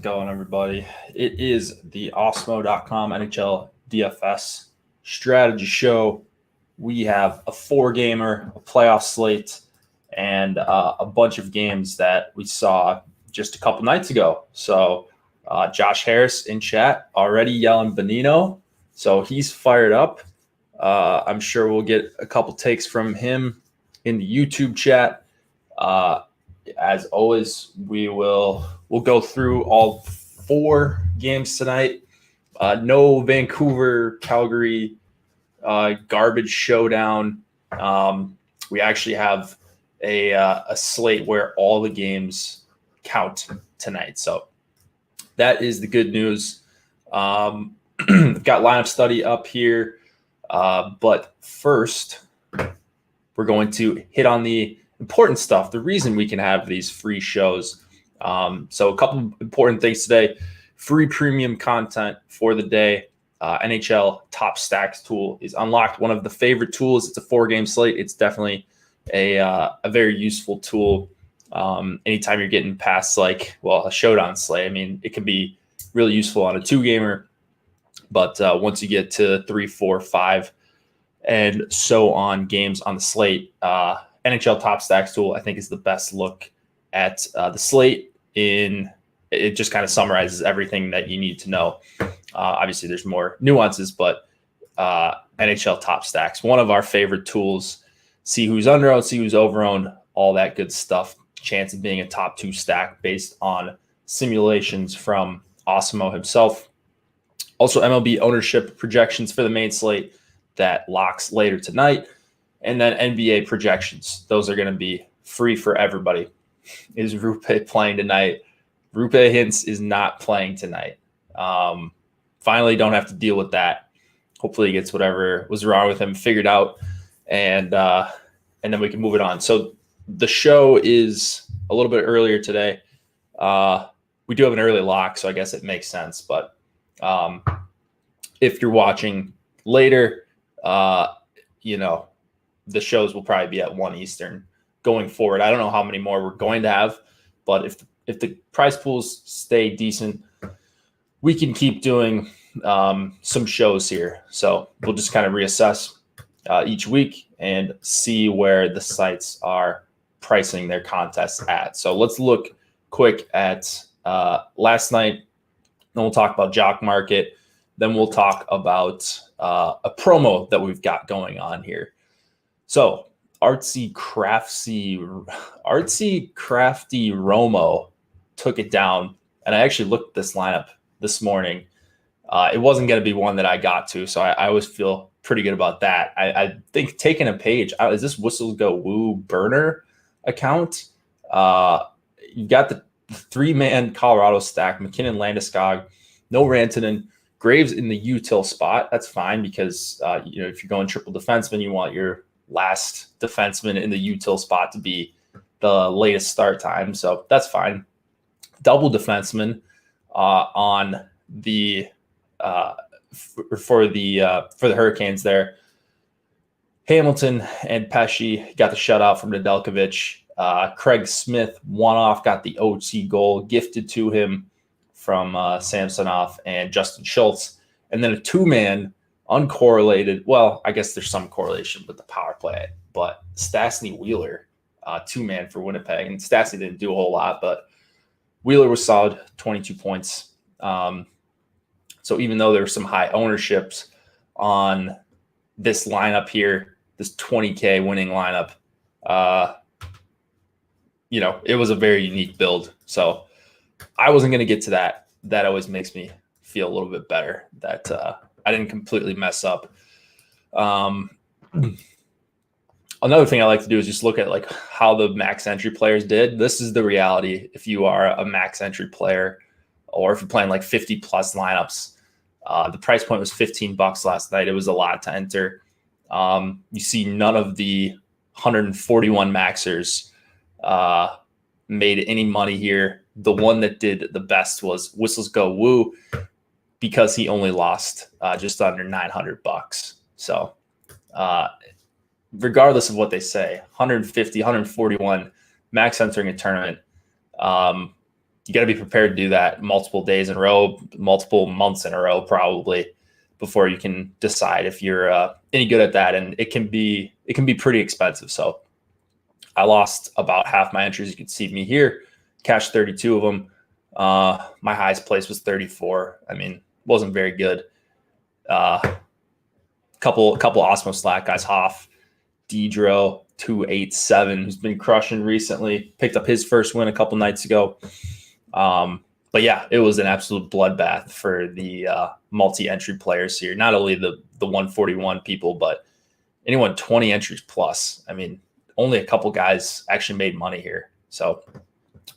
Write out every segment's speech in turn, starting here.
going, everybody? It is the Awesemo.com Nhl Dfs strategy show. We have a 4-gamer, a playoff slate, and a bunch of games that we saw just a couple nights ago. So Josh Harris in chat already yelling Benino. So he's fired up. I'm sure we'll get a couple takes from him in the YouTube chat. As always, we'll go through all 4 games tonight. No Vancouver, Calgary garbage showdown. We actually have a slate where all the games count tonight. So that is the good news. We've got lineup study up here. But first, we're going to hit on the important stuff, the reason we can have these free shows. So a couple important things today. Free premium content for the day. NHL Top Stacks tool is unlocked. One of the favorite tools. It's a 4-game slate. It's definitely a very useful tool. Anytime you're getting past a showdown slate, I mean, it can be really useful on a 2-gamer. But once you get to 3, 4, 5, and so on games on the slate, NHL Top Stacks tool, I think, is the best look at the slate. It just kind of summarizes everything that you need to know. Obviously, there's more nuances, but NHL Top Stacks, one of our favorite tools. See who's under-owned, see who's over-owned, all that good stuff. Chance of being a top 2 stack based on simulations from Awesemo himself. Also, MLB ownership projections for the main slate that locks later tonight. And then NBA projections. Those are going to be free for everybody. Is Rupe playing tonight? Rupe Hintz is not playing tonight. Finally, don't have to deal with that. Hopefully he gets whatever was wrong with him figured out. And then we can move it on. So the show is a little bit earlier today. We do have an early lock, so I guess it makes sense. But if you're watching later, the shows will probably be at 1 Eastern going forward. I don't know how many more we're going to have, but if the prize pools stay decent, we can keep doing some shows here. So we'll just kind of reassess each week and see where the sites are pricing their contests at. So let's look quick at last night. Then we'll talk about Jock Market. Then we'll talk about a promo that we've got going on here. So Artsy Crafty Romo took it down, and I actually looked at this lineup this morning. It wasn't going to be one that I got to, so I always feel pretty good about that. I think taking a page, is this Whistles Go Woo burner account? You got the 3-man Colorado stack, McKinnon, Landeskog, no Rantanen, Graves in the util spot. That's fine because if you're going triple defenseman, you want your last defenseman in the util spot to be the latest start time. So that's fine. Double defenseman on the for the Hurricanes there. Hamilton and Pesci got the shutout from Nedeljkovic. Craig Smith, one-off, got the OT goal gifted to him from Samsonov and Justin Schultz. And then a 2-man uncorrelated. Well, I guess there's some correlation with the power play, but Stastny Wheeler, 2-man for Winnipeg. And Stastny didn't do a whole lot, but Wheeler was solid, 22 points. So even though there were some high ownerships on this lineup here, this 20K winning lineup, it was a very unique build. So I wasn't going to get to that. That always makes me feel a little bit better that I didn't completely mess up. Another thing I like to do is just look at how the max entry players did. This is the reality. If you are a max entry player, or if you're playing 50 plus lineups, the price point was $15 last night. It was a lot to enter. You see none of the 141 maxers made any money here. The one that did the best was Whistles Go Woo, because he only lost just under $900. So regardless of what they say, 150, 141 max entering a tournament, you got to be prepared to do that multiple days in a row, multiple months in a row, probably, before you can decide if you're any good at that. And it can be pretty expensive. So I lost about half my entries. You can see me here, cashed 32 of them. My highest place was 34. I mean, wasn't very good. Couple Awesemo Slack guys, Hoff, Dedro, 287, who's been crushing recently, picked up his first win a couple nights ago. But yeah, it was an absolute bloodbath for the multi-entry players here. Not only the 141 people, but anyone 20 entries plus. I mean, only a couple guys actually made money here. So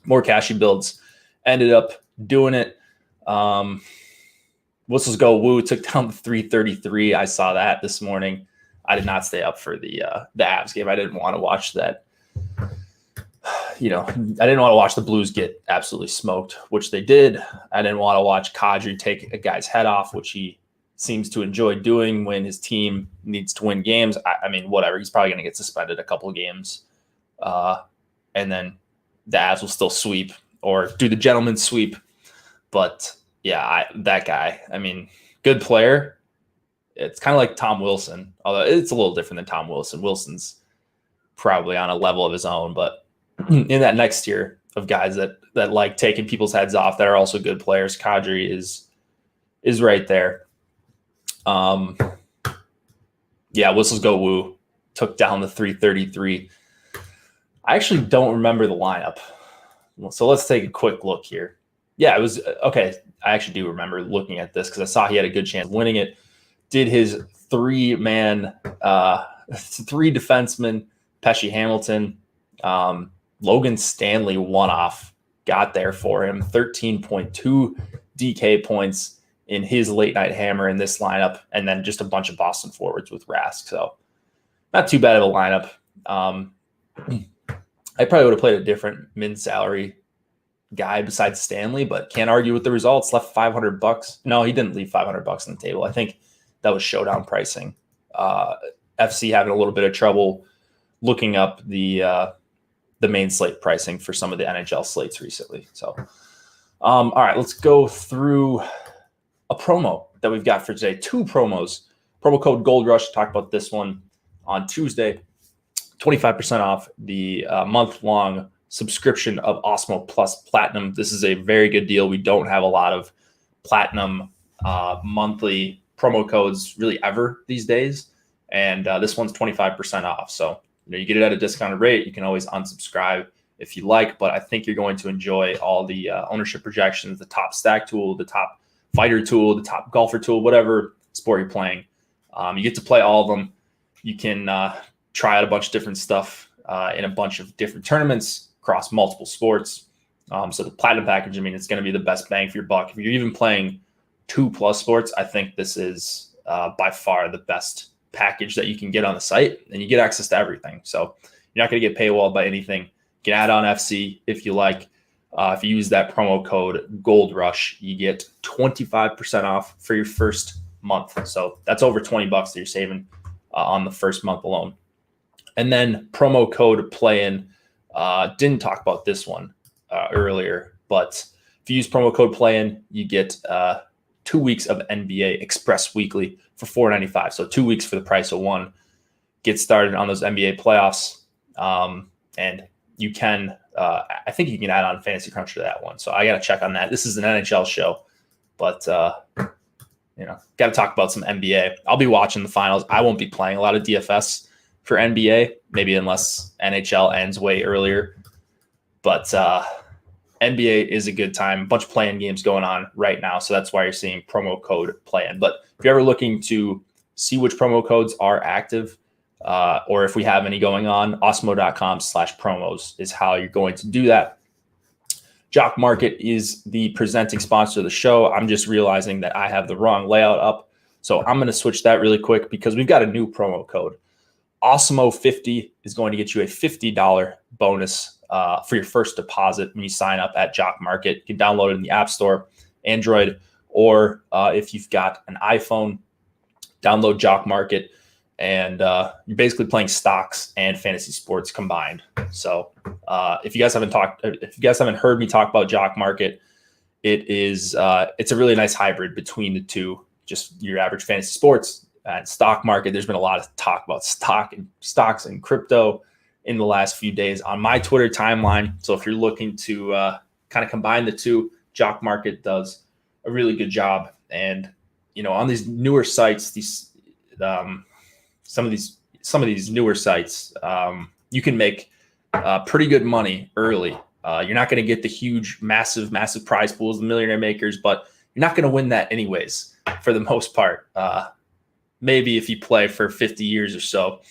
more cashy builds ended up doing it. Whistles Go Woo took down the 333. I saw that this morning. I did not stay up for the Avs game. I didn't want to watch that. I didn't want to watch the Blues get absolutely smoked, which they did. I didn't want to watch Kadri take a guy's head off, which he seems to enjoy doing when his team needs to win games. I mean, whatever. He's probably going to get suspended a couple of games. And then the Avs will still sweep or do the gentleman's sweep. But yeah, that guy, I mean, good player. It's kind of like Tom Wilson, although it's a little different than Tom Wilson. Wilson's probably on a level of his own, but in that next tier of guys that like taking people's heads off that are also good players, Kadri is right there. Whistles Go Woo took down the 333. I actually don't remember the lineup. So let's take a quick look here. Yeah, it was okay. I actually do remember looking at this because I saw he had a good chance of winning it. Did his three defensemen, Pesci Hamilton, Logan Stanley one-off, got there for him. 13.2 DK points in his late night hammer in this lineup, and then just a bunch of Boston forwards with Rask. So not too bad of a lineup. I probably would have played a different min-salary guy besides Stanley, but can't argue with the results. Left $500. No, he didn't leave $500 on the table. I think that was showdown pricing. FC having a little bit of trouble looking up the main slate pricing for some of the NHL slates recently. So, all right, let's go through a promo that we've got for today. 2 promos. Promo code Gold Rush. Talked about this one on Tuesday. 25% off the month-long subscription of Awesemo Plus Platinum. This is a very good deal. We don't have a lot of Platinum monthly promo codes really ever these days. And this one's 25% off. So, you get it at a discounted rate. You can always unsubscribe if you like, but I think you're going to enjoy all the ownership projections, the top stack tool, the top fighter tool, the top golfer tool, whatever sport you're playing. You get to play all of them. You can try out a bunch of different stuff in a bunch of different tournaments across multiple sports. So the Platinum package, I mean, it's going to be the best bang for your buck. If you're even playing 2+ sports, I think this is by far the best package that you can get on the site, and you get access to everything. So you're not going to get paywalled by anything. You can add on FC if you like. If you use that promo code Gold Rush, you get 25% off for your first month. So that's over $20 that you're saving on the first month alone. And then promo code PLAYIN. Didn't talk about this one earlier, but if you use promo code PLAYIN, you get 2 weeks of NBA Express Weekly for $4.95. So 2 weeks for the price of one. Get started on those NBA playoffs. And you can, I think you can add on Fantasy Crunch to that one. So I got to check on that. This is an NHL show, but, got to talk about some NBA. I'll be watching the finals. I won't be playing a lot of DFS for NBA, maybe unless NHL ends way earlier. But NBA is a good time. A bunch of play-in games going on right now, so that's why you're seeing promo code PLAYIN. But if you're ever looking to see which promo codes are active or if we have any going on, awesemo.com/promos is how you're going to do that. Jock Market is the presenting sponsor of the show. I'm just realizing that I have the wrong layout up, so I'm going to switch that really quick because we've got a new promo code. Awesemo50 is going to get you a $50 bonus for your first deposit when you sign up at Jock Market. You can download it in the App Store, Android, or if you've got an iPhone, download Jock Market and you're basically playing stocks and fantasy sports combined. So if you guys haven't heard me talk about Jock Market, it's a really nice hybrid between the two, just your average fantasy sports and stock market. There's been a lot of talk about stocks and crypto in the last few days on my Twitter timeline. So if you're looking to kind of combine the two, Jock Market does a really good job. And on these newer sites, some of these newer sites, you can make pretty good money early. You're not going to get the huge, massive prize pools, the millionaire makers, but you're not going to win that anyways for the most part. Maybe if you play for 50 years or so,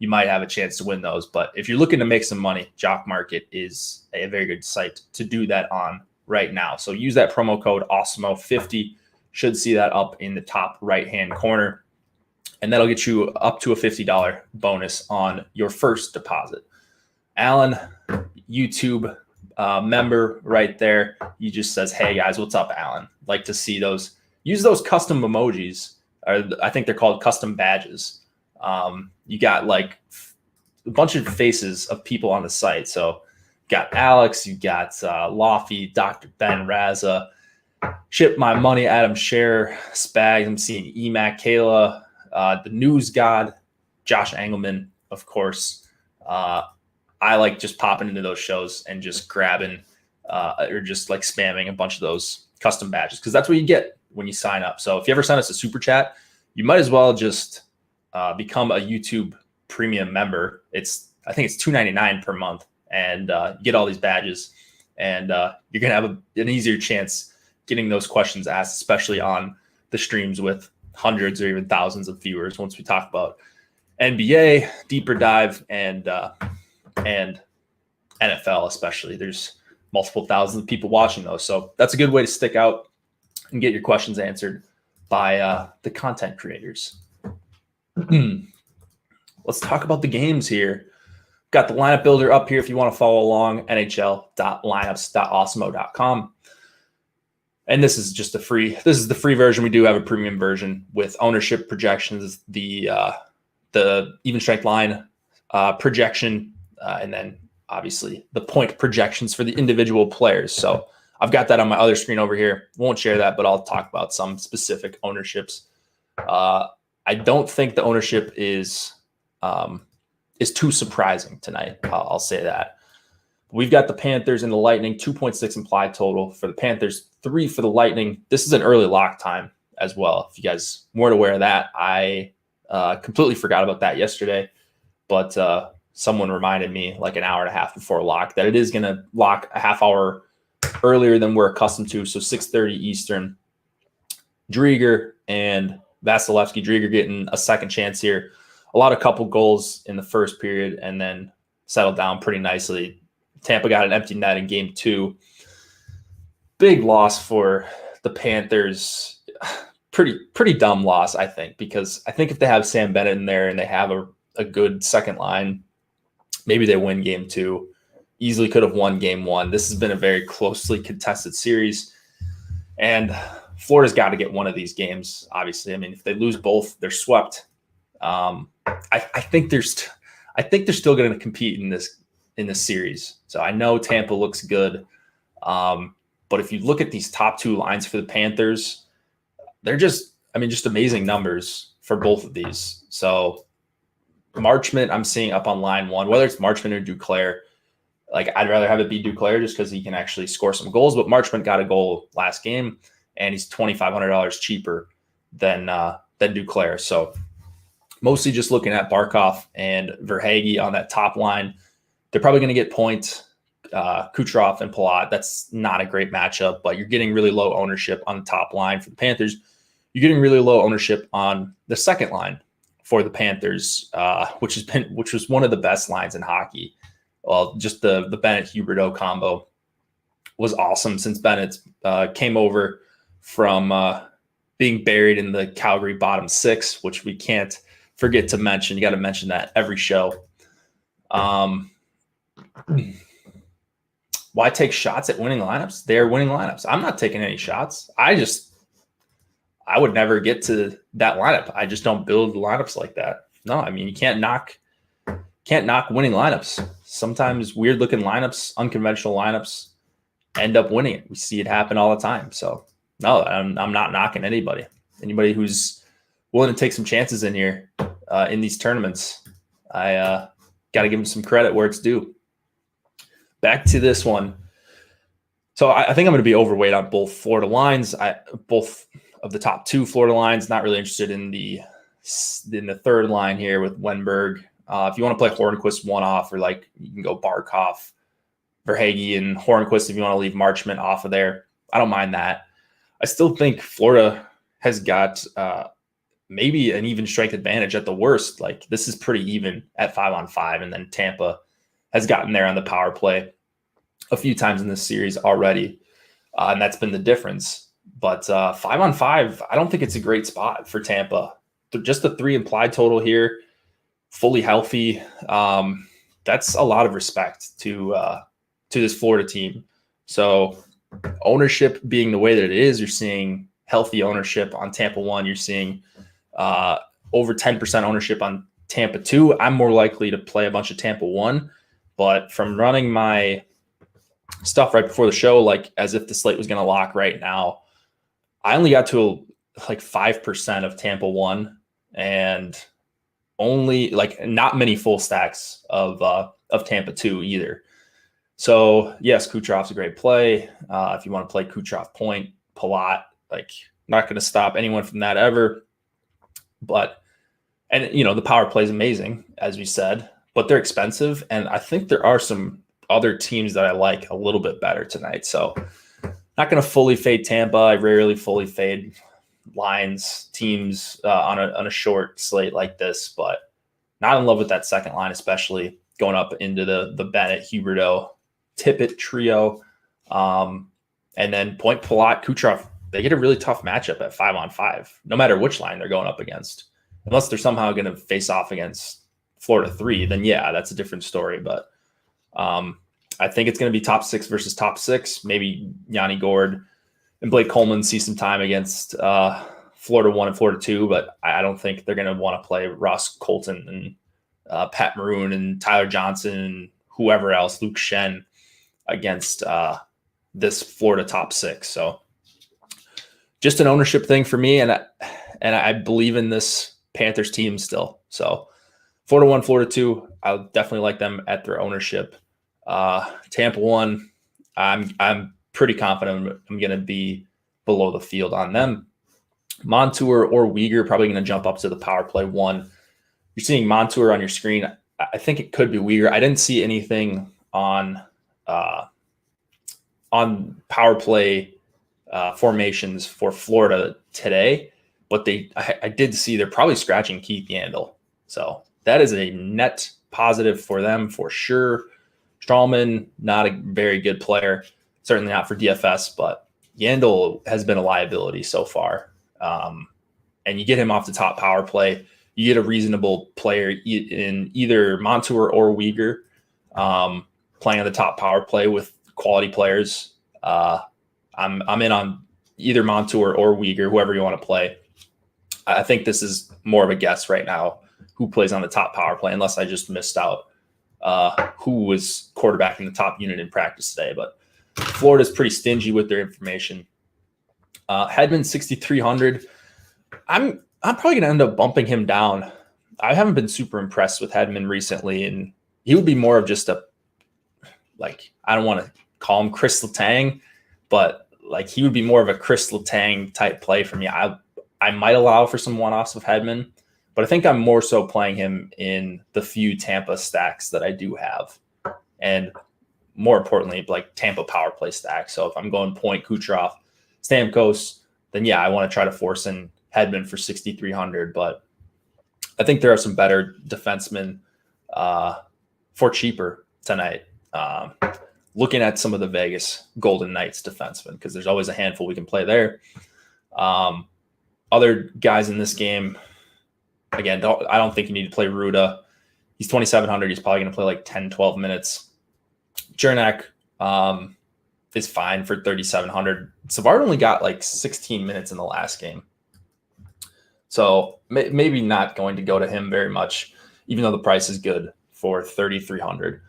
you might have a chance to win those. But if you're looking to make some money, Jock Market is a very good site to do that on right now. So use that promo code Awesemo50. Should see that up in the top right-hand corner. And that'll get you up to a $50 bonus on your first deposit. Alan, YouTube member right there. He just says, "Hey guys, what's up, Alan? Like to see those. Use those custom emojis. I think they're called custom badges. You got like a bunch of faces of people on the site. So you got Alex, you got Lofty, Dr. Ben, Raza, Chip My Money, Adam Scher, Spags. I'm seeing Emac, Kayla, the News God, Josh Engelman, of course. I like just popping into those shows and just grabbing or just like spamming a bunch of those custom badges, because that's what you get when you sign up. So if you ever send us a super chat, you might as well just become a YouTube premium member. I think it's $2.99 per month, and you get all these badges, and you're gonna have an easier chance getting those questions asked, especially on the streams with hundreds or even thousands of viewers. Once we talk about NBA, deeper dive, and NFL especially, there's multiple thousands of people watching those. So that's a good way to stick out and get your questions answered by the content creators. Let's talk about the games here. Got the lineup builder up here if you want to follow along, nhl.lineups.awesemo.com. And this is just the free version. We do have a premium version with ownership projections, the even strength line projection, and then obviously the point projections for the individual players. So I've got that on my other screen over here. Won't share that, but I'll talk about some specific ownerships. I don't think the ownership is too surprising tonight. I'll say that. We've got the Panthers and the Lightning, 2.6 implied total for the Panthers, 3 for the Lightning. This is an early lock time as well. If you guys weren't aware of that, I completely forgot about that yesterday, but someone reminded me like an hour and a half before lock that it is going to lock a half hour earlier than we're accustomed to. So 6:30 Eastern. Drieger and Vasilevsky. Drieger getting a second chance here. A lot of couple goals in the first period and then settled down pretty nicely. Tampa got an empty net in game 2. Big loss for the Panthers. Pretty dumb loss, I think, because I think if they have Sam Bennett in there and they have a good second line, maybe they win game 2. Easily could have won game 1. This has been a very closely contested series, and Florida's got to get one of these games. Obviously, I mean, if they lose both, they're swept. I think they're still going to compete in this series. So I know Tampa looks good, but if you look at these top 2 lines for the Panthers, they're just amazing numbers for both of these. So Marchment, I'm seeing up on line 1, whether it's Marchment or Duclair. Like, I'd rather have it be Duclair just because he can actually score some goals. But Marchment got a goal last game, and he's $2,500 cheaper than Duclair. So mostly just looking at Barkov and Verhaeghe on that top line. They're probably going to get points. Kucherov and Palat, that's not a great matchup, but you're getting really low ownership on the top line for the Panthers. You're getting really low ownership on the second line for the Panthers, which was one of the best lines in hockey. Well, just the Bennett-Huberdeau combo was awesome since Bennett came over from being buried in the Calgary bottom 6, which we can't forget to mention. You got to mention that every show. Why take shots at winning lineups? They're winning lineups. I'm not taking any shots. I would never get to that lineup. I just don't build lineups like that. No, I mean, you can't knock winning lineups. Sometimes weird looking lineups, unconventional lineups end up winning it. We see it happen all the time. So no, I'm not knocking anybody. Anybody who's willing to take some chances in here in these tournaments, I got to give them some credit where it's due. Back to this one. So I think I'm going to be overweight on both Florida lines. Both of the top two Florida lines. Not really interested in the third line here with Wenberg. If you want to play Hornquist one off, or like you can go Barkov, Verhaeghe, and Hornquist if you want to leave Marchment off of there. I don't mind that. I still think Florida has got maybe an even strength advantage at the worst. Like this is pretty even at 5-on-5, and then Tampa has gotten there on the power play a few times in this series already, and that's been the difference. But 5-on-5, I don't think it's a great spot for Tampa. Just the 3 implied total here, fully healthy. That's a lot of respect to this Florida team. So ownership being the way that it is, you're seeing healthy ownership on Tampa 1. You're seeing over 10% ownership on Tampa 2. I'm more likely to play a bunch of Tampa 1, but from running my stuff right before the show, like as if the slate was going to lock right now, I only got to like 5% of Tampa 1 and only like not many full stacks of Tampa 2 either. So yes, Kucherov's a great play. If you want to play Kucherov point, Palat, like not going to stop anyone from that ever. But, and you know, the power play is amazing, as we said, but they're expensive. And I think there are some other teams that I like a little bit better tonight. So not going to fully fade Tampa. I rarely fully fade lines, teams on a short slate like this, but not in love with that second line, especially going up into the Bennett, Huberdeau, Tippett trio. And then Point, Palat, Kucherov, they get a really tough matchup at 5-on-5, no matter which line they're going up against. Unless they're somehow going to face off against Florida 3, then yeah, that's a different story. But I think it's going to be top 6 versus top 6. Maybe Yanni Gourde and Blake Coleman see some time against Florida 1 and Florida 2, but I don't think they're going to want to play Ross Colton and Pat Maroon and Tyler Johnson and whoever else, Luke Shen, against this Florida top 6. So just an ownership thing for me, and I believe in this Panthers team still. So Florida 1, Florida 2, I definitely like them at their ownership. Tampa 1, I'm pretty confident I'm going to be below the field on them. Montour or Uyghur probably going to jump up to the power play 1. You're seeing Montour on your screen. I think it could be Uyghur. I didn't see anything on power play formations for Florida today, but I did see they're probably scratching Keith Yandle. So that is a net positive for them for sure. Strawman, not a very good player, certainly not for DFS, but Yandle has been a liability so far. And you get him off the top power play, you get a reasonable player in either Montour or Uyghur playing on the top power play with quality players. I'm in on either Montour or Uyghur, whoever you want to play. I think this is more of a guess right now who plays on the top power play, unless I just missed out who was quarterbacking the top unit in practice today. But Florida's pretty stingy with their information. Hedman 6,300. I'm probably going to end up bumping him down. I haven't been super impressed with Hedman recently, and he would be more of just I don't want to call him Chris Letang, but like he would be more of a Chris Letang type play for me. I might allow for some one-offs with Hedman, but I think I'm more so playing him in the few Tampa stacks that I do have. And more importantly, like Tampa power play stacks. So if I'm going Point, Kucherov, Stamkos, then yeah, I want to try to force in Hedman for 6,300. But I think there are some better defensemen for cheaper tonight. Looking at some of the Vegas Golden Knights defensemen, because there's always a handful we can play there. Other guys in this game, again, I don't think you need to play Ruda. He's 2,700. He's probably going to play like 10, 12 minutes. Cernak is fine for 3,700. Savard only got like 16 minutes in the last game. So maybe not going to go to him very much, even though the price is good for 3,300.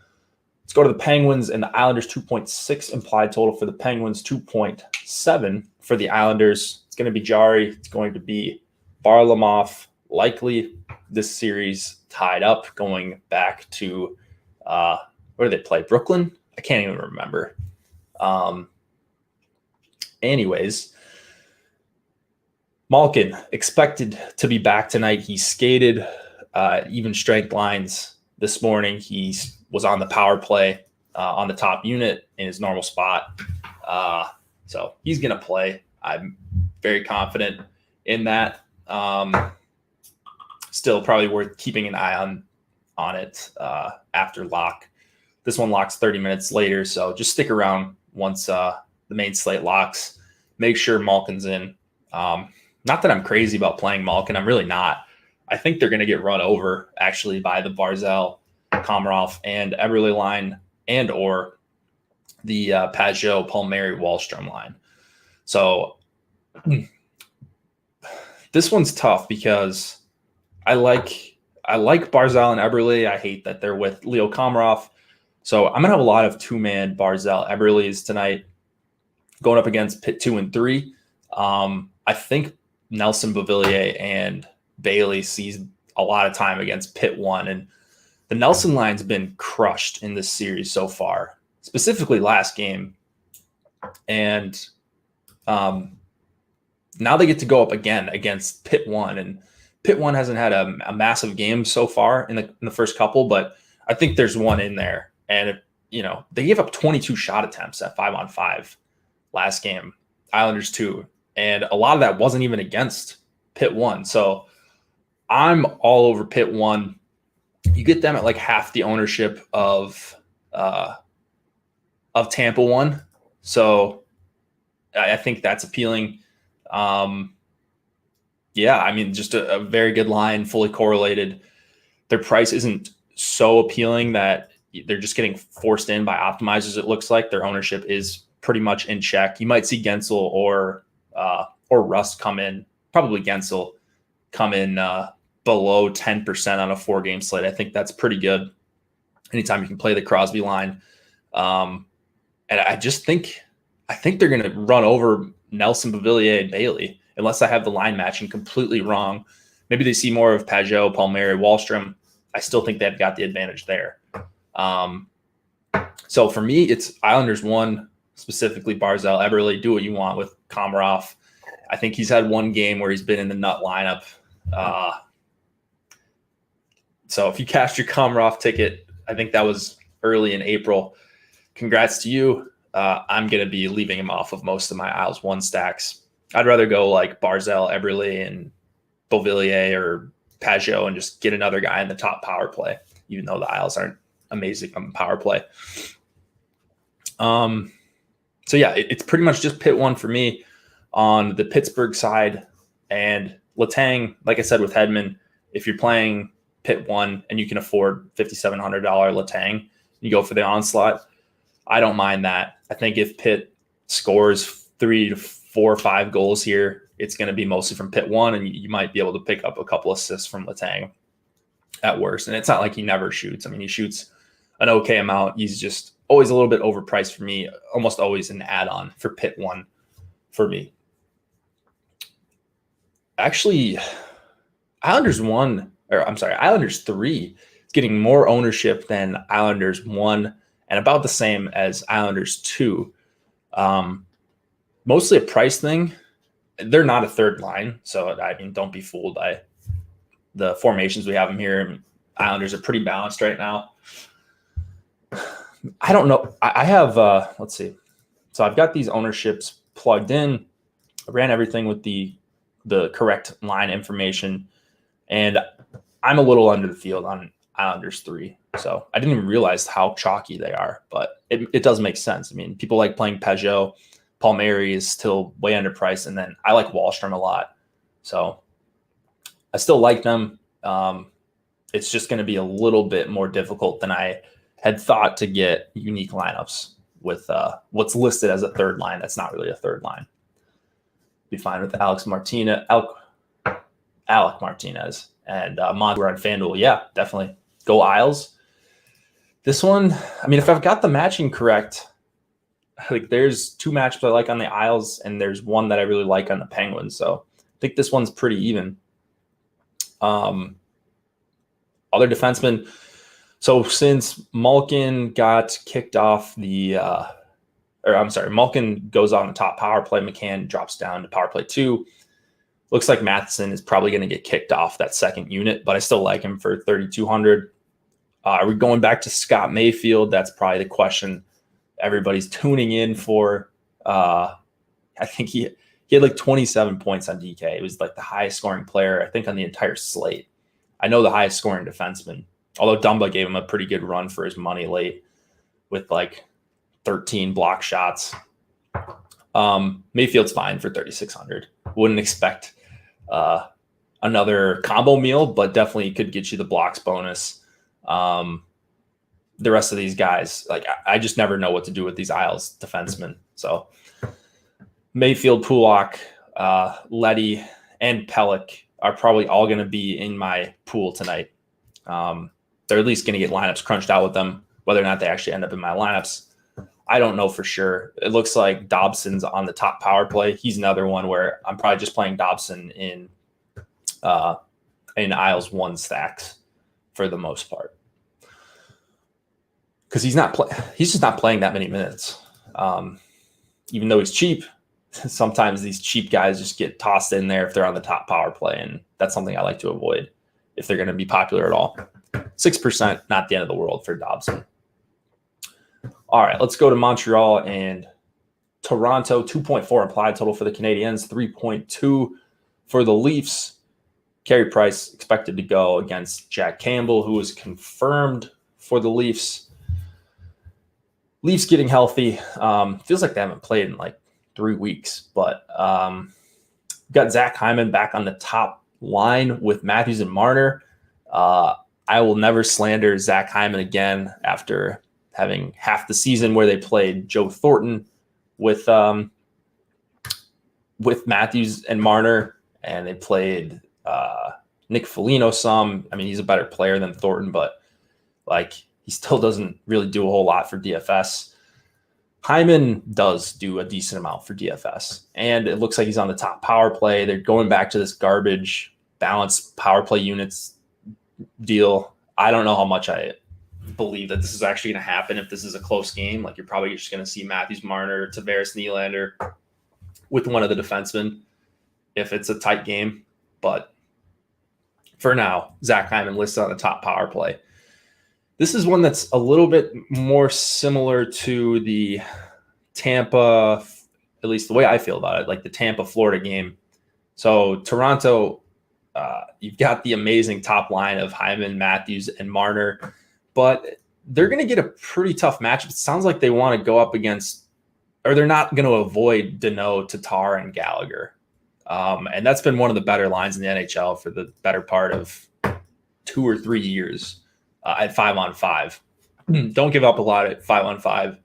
Let's go to the Penguins and the Islanders. 2.6 implied total for the Penguins, 2.7 for the Islanders. It's going to be Jari. It's going to be Varlamov. Likely this series tied up, going back to where do they play? Brooklyn? I can't even remember. Anyways, Malkin expected to be back tonight. He skated even strength lines this morning. He was on the power play on the top unit in his normal spot. So he's going to play. I'm very confident in that. Still probably worth keeping an eye on it after lock. This one locks 30 minutes later, so just stick around once the main slate locks. Make sure Malkin's in. Not that I'm crazy about playing Malkin. I'm really not. I think they're going to get run over, actually, by the Barzal, Komarov, and Eberle line, and or the Pajot, Palmieri, Wahlstrom line. So this one's tough because I like Barzal and Eberle. I hate that they're with Leo Komarov. So I'm going to have a lot of two-man Barzal Eberles tonight going up against Pitt 2 and 3. I think Nelson, Beauvillier, and Bailey sees a lot of time against Pitt 1. And the Nelson line's been crushed in this series so far, specifically last game. And now they get to go up again against Pitt 1. And Pitt 1 hasn't had a massive game so far in the first couple, but I think there's one in there. And, they gave up 22 shot attempts at 5-on-5 last game, Islanders 2. And a lot of that wasn't even against Pitt 1. So I'm all over Pitt 1. You get them at like half the ownership of Tampa 1. So I think that's appealing. Just a very good line, fully correlated. Their price isn't so appealing that they're just getting forced in by optimizers. It looks like their ownership is pretty much in check. You might see Gensel or Rust come in, probably Gensel come in below 10% on a 4-game slate. I think that's pretty good. Anytime you can play the Crosby line. And I think they're going to run over Nelson, Beauvillier, and Bailey, unless I have the line matching completely wrong. Maybe they see more of Pajot, Palmieri, Wahlstrom. I still think they've got the advantage there. So for me, it's Islanders 1, specifically Barzal, Eberle. Do what you want with Komarov. I think he's had one game where he's been in the nut lineup. So if you cashed your Komarov ticket, I think that was early in April. Congrats to you. I'm going to be leaving him off of most of my Isles 1 stacks. I'd rather go like Barzal, Eberle, and Beauvillier or Pajot and just get another guy in the top power play, even though the Isles aren't amazing on power play. It's pretty much just Pitt 1 for me on the Pittsburgh side. And Letang, like I said with Hedman, if you're playing Pitt 1 and you can afford $5,700 Letang, you go for the onslaught. I don't mind that. I think if Pitt scores 3 to 4 or 5 goals here, it's going to be mostly from Pitt 1, and you might be able to pick up a couple assists from Letang at worst. And it's not like he never shoots. I mean, he shoots an okay amount. He's just always a little bit overpriced for me, almost always an add-on for Pitt 1 for me. Actually, Islanders 3 is getting more ownership than Islanders 1 and about the same as Islanders 2. Mostly a price thing. They're not a third line, so don't be fooled by the formations we have them here. Islanders are pretty balanced right now. I don't know. I have, let's see. So I've got these ownerships plugged in. I ran everything with the correct line information, and I'm a little under the field on Islanders 3. So I didn't even realize how chalky they are, but it does make sense. I mean, people like playing Pajot. Palmieri is still way underpriced, and then I like Wahlstrom a lot. So I still like them. It's just going to be a little bit more difficult than I had thought to get unique lineups with what's listed as a third line. That's not really a third line. Be fine with Alex Alec Martinez and Montour on Fanduel. Yeah, definitely go Isles. This one, I mean, if I've got the matching correct, like there's 2 matchups I like on the Isles, and there's one that I really like on the Penguins. So I think this one's pretty even. Other defensemen. So since Malkin got kicked off Malkin goes on the top power play, McCann drops down to power play 2. Looks like Matheson is probably going to get kicked off that second unit, but I still like him for 3,200. Are we going back to Scott Mayfield? That's probably the question everybody's tuning in for. I think he had like 27 points on DK. It was like the highest scoring player, I think, on the entire slate. I know the highest scoring defenseman, although Dumba gave him a pretty good run for his money late with like 13 block shots. Mayfield's fine for 3,600. Wouldn't expect another combo meal, but definitely could get you the blocks bonus. The rest of these guys, like I just never know what to do with these Isles defensemen. So Mayfield, Pulak, Leddy, and Pelech are probably all going to be in my pool tonight. They're at least going to get lineups crunched out with them. Whether or not they actually end up in my lineups, I don't know for sure. It looks like Dobson's on the top power play. He's another one where I'm probably just playing Dobson in Isles 1 stacks for the most part, because he's just not playing that many minutes. Even though he's cheap, sometimes these cheap guys just get tossed in there if they're on the top power play, and that's something I like to avoid if they're going to be popular at all. 6%, not the end of the world for Dobson. All right, let's go to Montreal and Toronto. 2.4 implied total for the Canadiens, 3.2 for the Leafs. Carey Price expected to go against Jack Campbell, who was confirmed for the Leafs. Leafs getting healthy. Feels like they haven't played in like 3 weeks, but got Zach Hyman back on the top line with Matthews and Marner. I will never slander Zach Hyman again after having half the season where they played Joe Thornton with Matthews and Marner, and they played Nick Foligno some. I mean, he's a better player than Thornton, but like he still doesn't really do a whole lot for DFS. Hyman does do a decent amount for DFS, and it looks like he's on the top power play. They're going back to this garbage balanced power play units deal. I don't know how much I believe that this is actually going to happen if this is a close game. Like you're probably just going to see Matthews, Marner, Tavares, Nylander with one of the defensemen if it's a tight game. But for now, Zach Hyman listed on the top power play. This is one that's a little bit more similar to the Tampa, at least the way I feel about it, like the Tampa-Florida game. So Toronto, you've got the amazing top line of Hyman, Matthews, and Marner, but they're going to get a pretty tough matchup. It sounds like they want to go up against, or they're not going to avoid Deneau, Tatar, and Gallagher. And that's been one of the better lines in the NHL for the better part of 2 or 3 years at 5-on-5. Don't give up a lot at 5-on-5.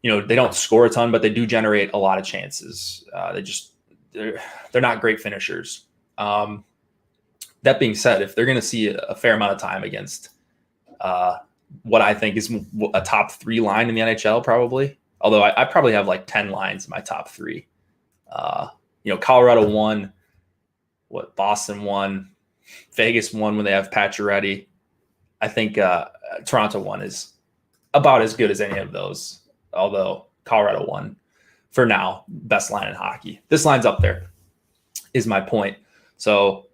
You know, they don't score a ton, but they do generate a lot of chances. They're not great finishers. That being said, if they're going to see a fair amount of time against what I think is a top 3 line in the NHL, probably, although I probably have like 10 lines in my top 3. Colorado won, Boston won, Vegas won when they have Pacioretty. I think Toronto won is about as good as any of those, although Colorado won for now, best line in hockey. This line's up there, is my point. So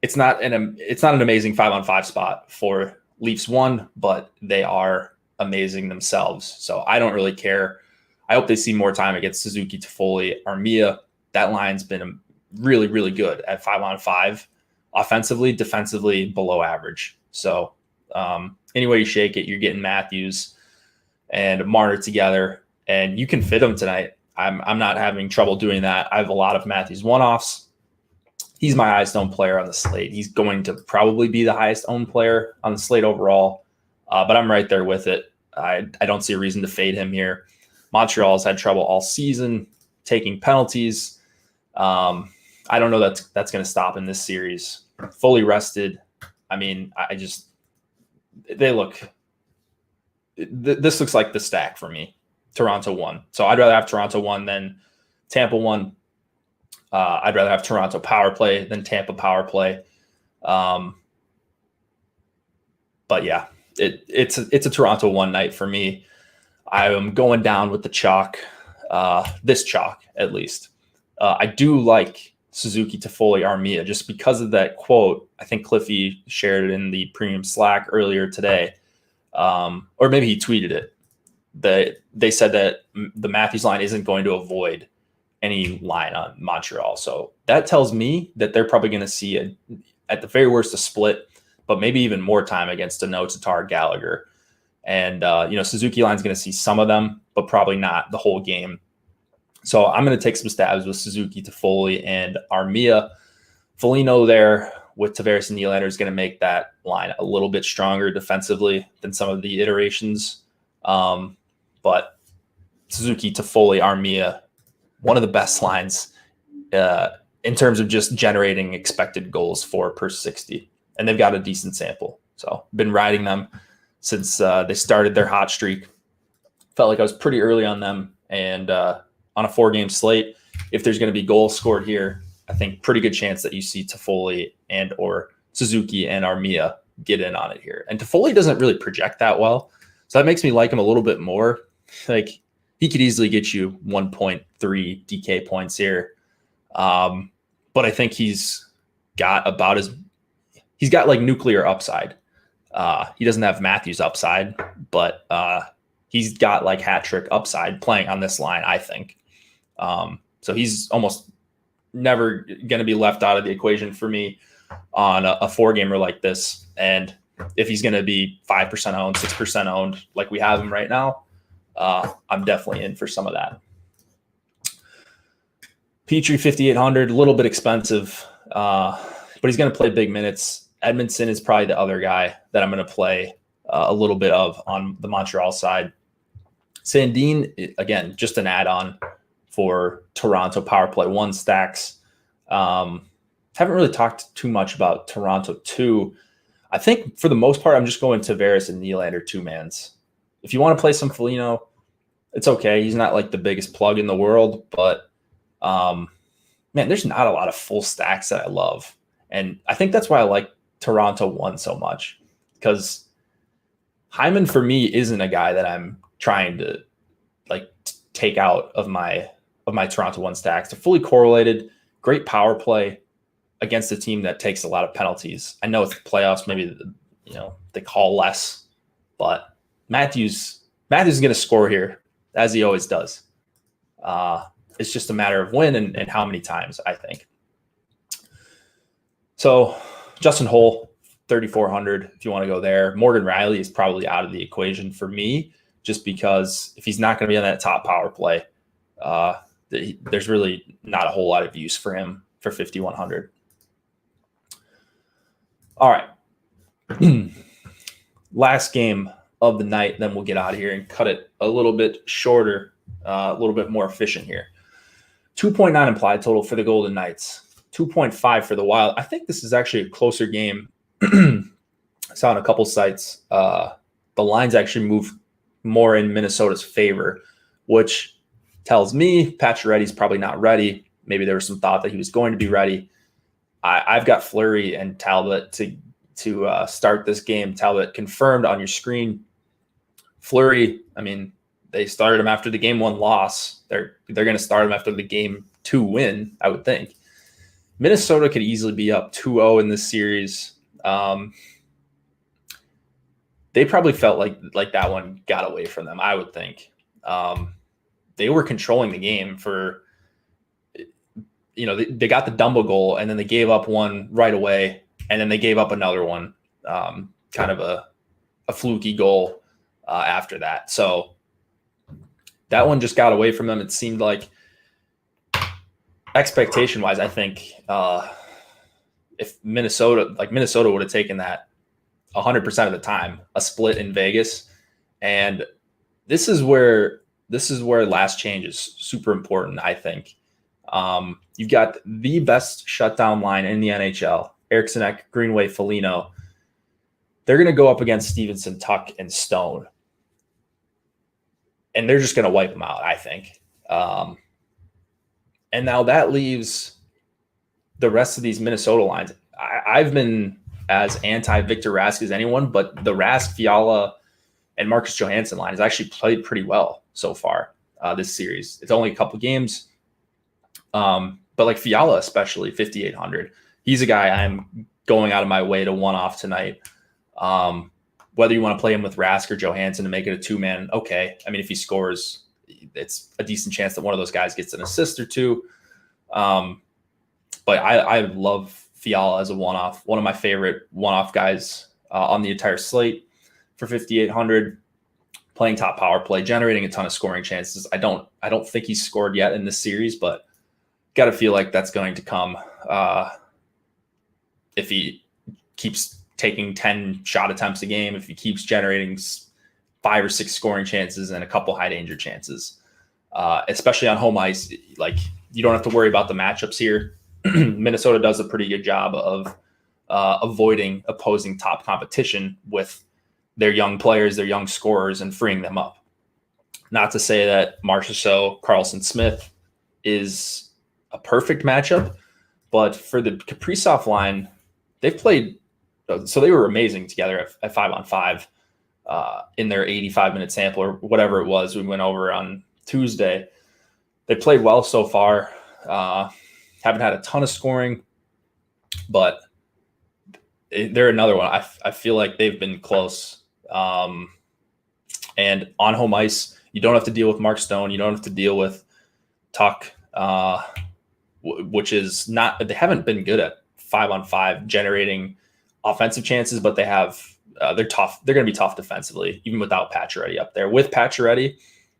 it's not an amazing 5-on-5 spot for Leafs 1, but they are amazing themselves. So I don't really care. I hope they see more time against Suzuki, Toffoli, Armia. That line's been really, really good at 5-on-5, offensively, defensively below average. So any way you shake it, you're getting Matthews and Marner together, and you can fit them tonight. I'm not having trouble doing that. I have a lot of Matthews one-offs. He's my highest owned player on the slate. He's going to probably be the highest owned player on the slate overall, but I'm right there with it. I don't see a reason to fade him here. Montreal's had trouble all season taking penalties. I don't know that's going to stop in this series. Fully rested. I mean, this looks like the stack for me. Toronto won. So I'd rather have Toronto won than Tampa won. I'd rather have Toronto power play than Tampa power play. But yeah, it's a Toronto one night for me. I am going down with the chalk, this chalk at least. I do like Suzuki Toffoli Armia just because of that quote. I think Cliffy shared it in the premium Slack earlier today, or maybe he tweeted it. They said that the Matthews line isn't going to avoid any line on Montreal. So that tells me that they're probably going to see, at the very worst, a split, but maybe even more time against Dano, Tatar, Gallagher. And, Suzuki line's going to see some of them, but probably not the whole game. So I'm going to take some stabs with Suzuki, Toffoli, and Armia. Foligno there with Tavares and Nylander is going to make that line a little bit stronger defensively than some of the iterations. But Suzuki, Toffoli, Armia, one of the best lines in terms of just generating expected goals for per 60. And they've got a decent sample. So been riding them since they started their hot streak. Felt like I was pretty early on them. And on a 4-game slate, if there's going to be goals scored here, I think pretty good chance that you see Toffoli and or Suzuki and Armia get in on it here. And Toffoli doesn't really project that well. So that makes me like him a little bit more. Like, he could easily get you 1.3 DK points here. But I think he's got like nuclear upside. He doesn't have Matthews upside, but he's got like hat trick upside playing on this line, I think. So he's almost never going to be left out of the equation for me on a 4-gamer like this. And if he's going to be 5% owned, 6% owned, like we have him right now, I'm definitely in for some of that. Petrie 5,800, a little bit expensive, but he's going to play big minutes. Edmondson is probably the other guy that I'm going to play a little bit of on the Montreal side. Sandin, again, just an add-on for Toronto power play 1 stacks. Haven't really talked too much about Toronto 2. I think for the most part, I'm just going Tavares and Nylander 2-mans. If you want to play some Foligno, it's okay. He's not like the biggest plug in the world, but there's not a lot of full stacks that I love. And I think that's why I like Toronto 1 so much, because Hyman for me isn't a guy that I'm trying to take out of my Toronto 1 stacks. They're fully correlated, great power play against a team that takes a lot of penalties. I know it's the playoffs, maybe they call less, but Matthews is going to score here, as he always does. It's just a matter of when and how many times, I think. So Justin Holl, 3,400, if you want to go there. Morgan Riley is probably out of the equation for me, just because if he's not going to be on that top power play, there's really not a whole lot of use for him for 5,100. All right. Last game of the night, then we'll get out of here and cut it a little bit shorter, a little bit more efficient here. 2.9 implied total for the Golden Knights, 2.5 for the Wild. I think this is actually a closer game. I saw on a couple sites, the lines actually move more in Minnesota's favor, which tells me Pacioretty's probably not ready. Maybe there was some thought that he was going to be ready. I've got Fleury and Talbot to start this game. Talbot confirmed on your screen. Fleury, they started him after the game 1 loss. They're going to start him after the game 2 win, I would think. Minnesota could easily be up 2-0 in this series. They probably felt like that one got away from them, I would think. They were controlling the game for, they got the Dumbo goal, and then they gave up one right away, and then they gave up another one, kind of a fluky goal after that. So that one just got away from them. It seemed like, expectation-wise, I think if Minnesota would have taken that 100% of the time, a split in Vegas, and this is where last change is super important, I think. You've got the best shutdown line in the NHL. Eriksson, Greenway, Foligno. They're going to go up against Stevenson, Tuck, and Stone. And they're just going to wipe them out, I think. And now that leaves the rest of these Minnesota lines. I've been as anti-Victor Rask as anyone, but the Rask, Fiala, and Marcus Johansson line has actually played pretty well so far this series. It's only a couple games. But like Fiala especially, 5,800. He's a guy I'm going out of my way to one-off tonight. Whether you want to play him with Rask or Johansson to make it a two-man, okay. I mean, if he scores, it's a decent chance that one of those guys gets an assist or two. But I love Fiala as a one-off. One of my favorite one-off guys on the entire slate for 5,800, playing top power play, generating a ton of scoring chances. I don't think he's scored yet in this series, but got to feel like that's going to come if he keeps taking 10 shot attempts a game, if he keeps generating 5 or 6 scoring chances and a couple high danger chances, especially on home ice. Like, you don't have to worry about the matchups here. Minnesota does a pretty good job of avoiding opposing top competition with their young players, their young scorers, and freeing them up. Not to say that Marchessault, Carlson Smith is a perfect matchup, but for the Kaprizov line, they've played. So they were amazing together at 5-on-5 in their 85-minute sample or whatever it was we went over on Tuesday. They played well so far. Haven't had a ton of scoring, but they're another one. I feel like they've been close. And on home ice, you don't have to deal with Mark Stone. You don't have to deal with Tuck, which is not – they haven't been good at 5-on-5 generating – offensive chances, but they're tough. They're going to be tough defensively, even without Pacioretty up there. With Pacioretty,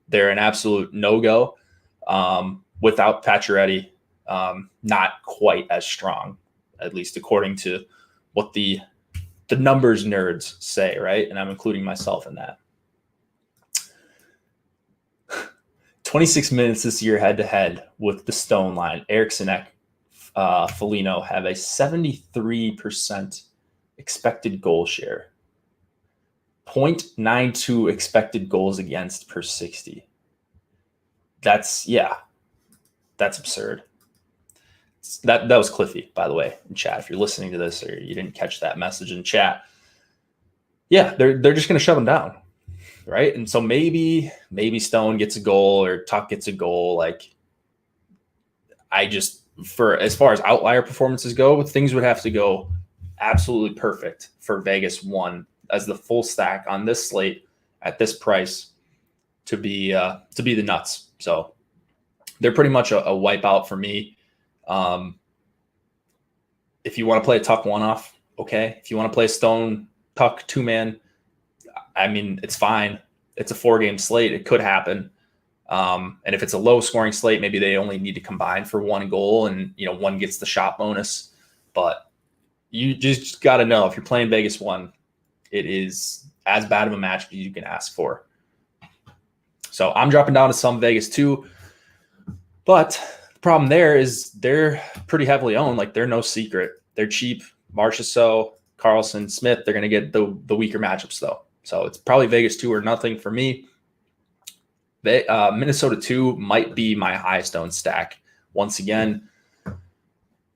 they're an absolute no-go. Without Pacioretty, not quite as strong, at least according to what the numbers nerds say, right? And I'm including myself in that. 26 minutes this year head-to-head with the Stone line. Eriksson, Foligno have a 73% expected goal share, 0.92 expected goals against per 60. That's absurd. That was Cliffy, by the way, in chat. If you're listening to this or you didn't catch that message in chat, yeah, they're just going to shove them down, right? And so maybe Stone gets a goal or Tuck gets a goal. Like, for as far as outlier performances go, things would have to go absolutely perfect for Vegas 1 as the full stack on this slate at this price to be the nuts. So they're pretty much a wipeout for me. If you want to play a Tuck one-off, okay. If you want to play a Stone Tuck two-man, I mean, it's fine. It's a 4-game slate. It could happen. And if it's a low scoring slate, maybe they only need to combine for 1 goal and, one gets the shot bonus. But you just got to know, if you're playing Vegas 1, it is as bad of a match as you can ask for. So I'm dropping down to some Vegas 2. But the problem there is they're pretty heavily owned. Like, they're no secret. They're cheap. Marchessault, Carlson, Smith, they're going to get the weaker matchups, though. So it's probably Vegas 2 or nothing for me. Minnesota 2 might be my highest owned stack. Once again,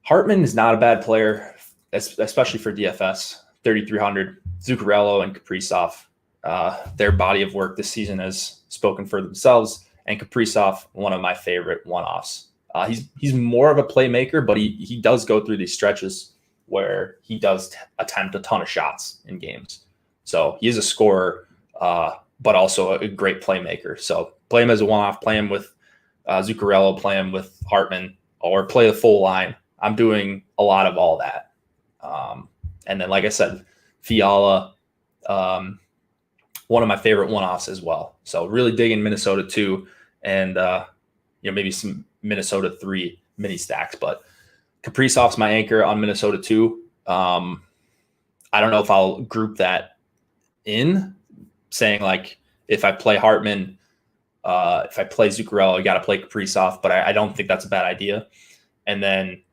Hartman is not a bad player, especially for DFS. 3,300. Zuccarello and Kaprizov, their body of work this season has spoken for themselves. And Kaprizov, one of my favorite one-offs. He's more of a playmaker, but he does go through these stretches where he does attempt a ton of shots in games. So he is a scorer, but also a great playmaker. So play him as a one-off, play him with Zuccarello, play him with Hartman, or play the full line. I'm doing a lot of all that. And then, like I said, Fiala, one of my favorite one-offs as well. So really digging Minnesota 2 and, maybe some Minnesota 3 mini stacks. But Kaprizov's my anchor on Minnesota 2. I don't know if I'll group that in, saying like if I play Hartman, If I play Zuccarello, I got to play Kaprizov, but I don't think that's a bad idea. And then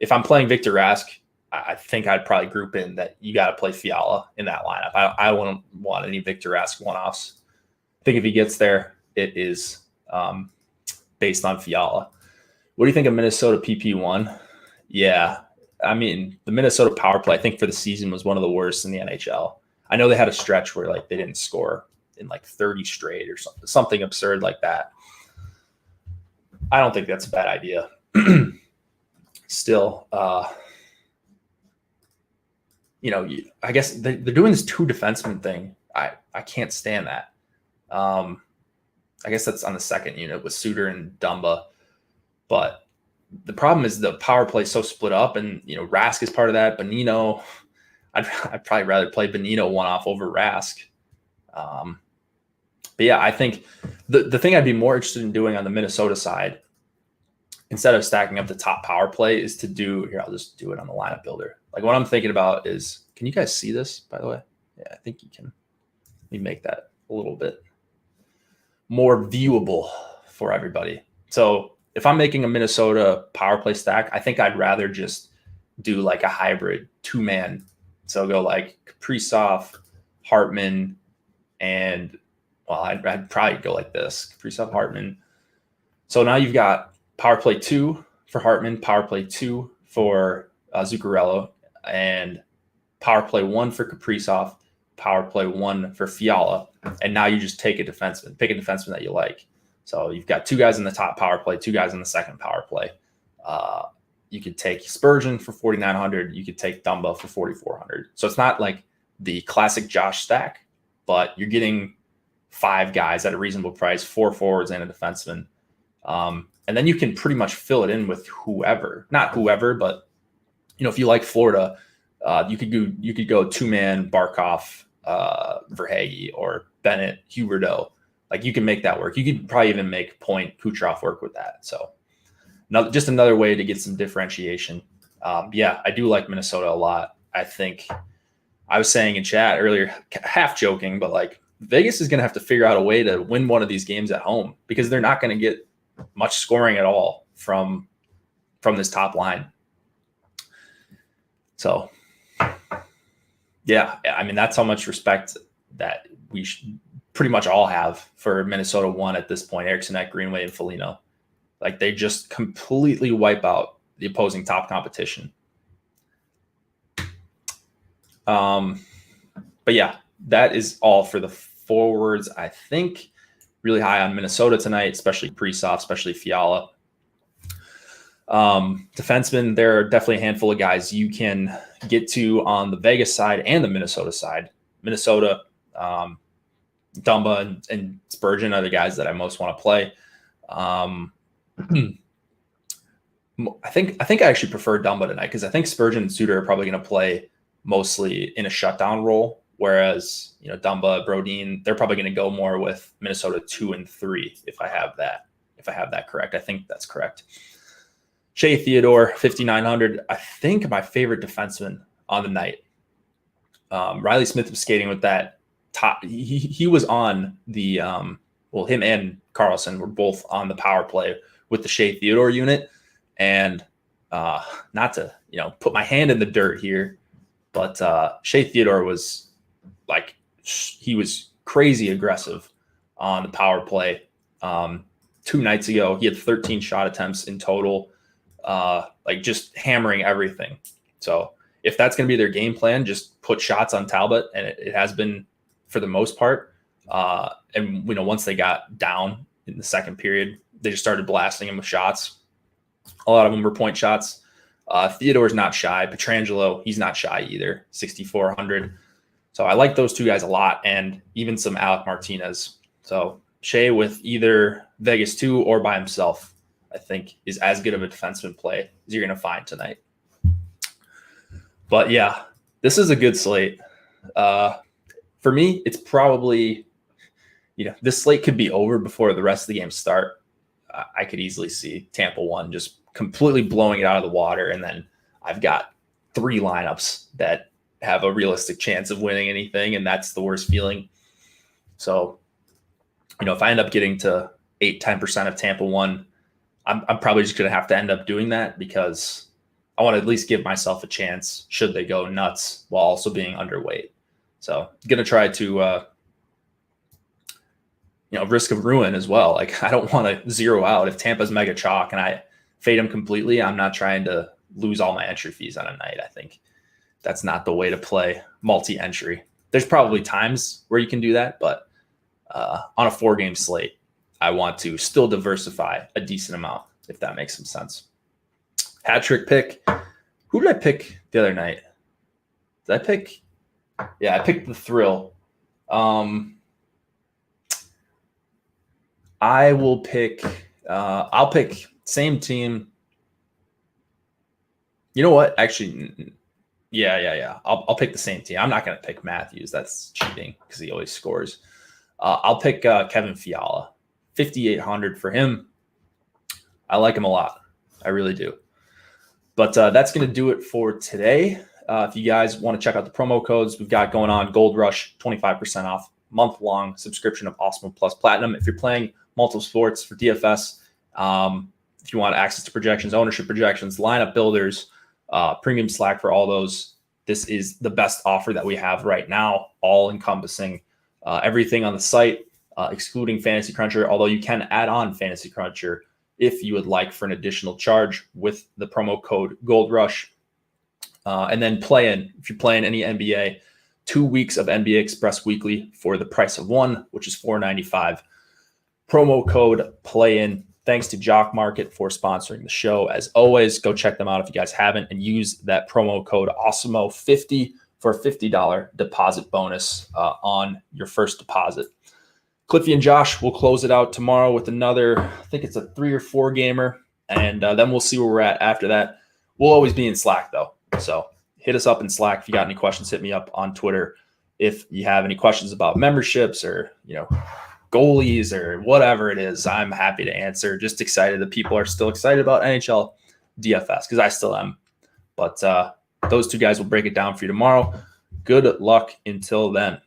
if I'm playing Victor Rask, I think I'd probably group in that you got to play Fiala in that lineup. I wouldn't want any Victor Rask one-offs. I think if he gets there, it is based on Fiala. What do you think of Minnesota PP1? Yeah, I mean, the Minnesota power play, I think for the season was one of the worst in the NHL. I know they had a stretch where like they didn't score in like 30 straight or something absurd like that. I don't think that's a bad idea. Still, I guess they're doing this 2 defenseman thing. I can't stand that. I guess that's on the second unit with Suter and Dumba. But the problem is the power play is so split up, and Rask is part of that. Bonino, I'd probably rather play Bonino one-off over Rask. But yeah, I think the thing I'd be more interested in doing on the Minnesota side, instead of stacking up the top power play, is to do here. I'll just do it on the lineup builder. Like what I'm thinking about is, can you guys see this, by the way? Yeah, I think you can. Let me make that a little bit more viewable for everybody. So if I'm making a Minnesota power play stack, I think I'd rather just do like a hybrid 2-man. So go like Kaprizov, Hartman, and I'd probably go like this: Kaprizov, Hartman. So now you've got power play 2 for Hartman, power play 2 for Zuccarello, and power play 1 for Kaprizov, power play 1 for Fiala. And now you just take a defenseman, pick a defenseman that you like. So you've got 2 guys in the top power play, 2 guys in the second power play. You could take Spurgeon for 4,900. You could take Dumba for 4,400. So it's not like the classic Josh stack, but you're getting 5 guys at a reasonable price, 4 forwards and a defenseman. And then you can pretty much fill it in with whoever, not whoever, but if you like Florida, you could go 2-man Barkov, Verhaeghe, or Bennett, Huberdeau. Like you can make that work. You could probably even make Point Kucherov work with that. So just another way to get some differentiation. Yeah, I do like Minnesota a lot. I think I was saying in chat earlier, half joking, but like Vegas is going to have to figure out a way to win one of these games at home, because they're not going to get much scoring at all from this top line. So yeah, I mean, that's how much respect that we pretty much all have for Minnesota 1 at this point: Eriksson, Greenway, and Foligno. Like they just completely wipe out the opposing top competition. But yeah, that is all for the forwards. I think really high on Minnesota tonight, especially Kaprizov, especially Fiala. Defensemen, there are definitely a handful of guys you can get to on the Vegas side and the Minnesota side. Minnesota, Dumba and Spurgeon are the guys that I most want to play. I think I actually prefer Dumba tonight, because I think Spurgeon and Suter are probably going to play mostly in a shutdown role, whereas Dumba, Brodin, they're probably going to go more with Minnesota 2 and 3 if I have that correct. I think that's correct. Shea Theodore, 5,900. I think my favorite defenseman on the night. Riley Smith was skating with that top. He was on the him and Carlson were both on the power play with the Shea Theodore unit. And not to put my hand in the dirt here, but Shea Theodore was he was crazy aggressive on the power play. 2 nights ago, he had 13 shot attempts in total. Just hammering everything. So if that's going to be their game plan, just put shots on Talbot, and it has been for the most part. And once they got down in the second period, they just started blasting him with shots. A lot of them were point shots. Theodore's not shy. Pietrangelo, he's not shy either, 6,400. So I like those 2 guys a lot, and even some Alec Martinez. So Shea with either Vegas 2 or by himself, I think is as good of a defenseman play as you're going to find tonight. But yeah, this is a good slate. For me, it's probably, this slate could be over before the rest of the games start. I could easily see Tampa 1 just completely blowing it out of the water. And then I've got 3 lineups that have a realistic chance of winning anything, and that's the worst feeling. So if I end up getting to 8-10% of Tampa 1, I'm probably just going to have to end up doing that because I want to at least give myself a chance should they go nuts while also being underweight. So I'm going to try to, risk of ruin as well. Like I don't want to zero out. If Tampa's mega chalk and I fade them completely, I'm not trying to lose all my entry fees on a night. I think that's not the way to play multi-entry. There's probably times where you can do that, but on a 4-game slate, I want to still diversify a decent amount, if that makes some sense. Hat trick pick. Who did I pick the other night? Did I pick? Yeah, I picked the Thrill. I will pick. I'll pick same team. You know what? Actually, yeah. I'll pick the same team. I'm not going to pick Matthews. That's cheating because he always scores. I'll pick Kevin Fiala. 5,800 for him. I like him a lot. I really do. But that's going to do it for today. If you guys want to check out the promo codes we've got going on, Gold Rush, 25% off, month-long subscription of Awesemo Plus Platinum. If you're playing multiple sports for DFS, if you want access to projections, ownership projections, lineup builders, premium Slack for all those, this is the best offer that we have right now, all encompassing everything on the site, excluding Fantasy Cruncher, although you can add on Fantasy Cruncher if you would like for an additional charge with the promo code Gold Rush. And then if you're playing any NBA, 2 weeks of NBA Express Weekly for the price of one, which is $4.95. Promo code PLAYIN. Thanks to Jock Market for sponsoring the show. As always, go check them out if you guys haven't, and use that promo code Awesemo50 for a $50 deposit bonus on your first deposit. Cliffy and Josh will close it out tomorrow with another, I think it's a 3 or 4 gamer, and then we'll see where we're at after that. We'll always be in Slack, though. So hit us up in Slack. If you got any questions, hit me up on Twitter. If you have any questions about memberships or, goalies or whatever it is, I'm happy to answer. Just excited that people are still excited about NHL DFS because I still am. But those two guys will break it down for you tomorrow. Good luck until then.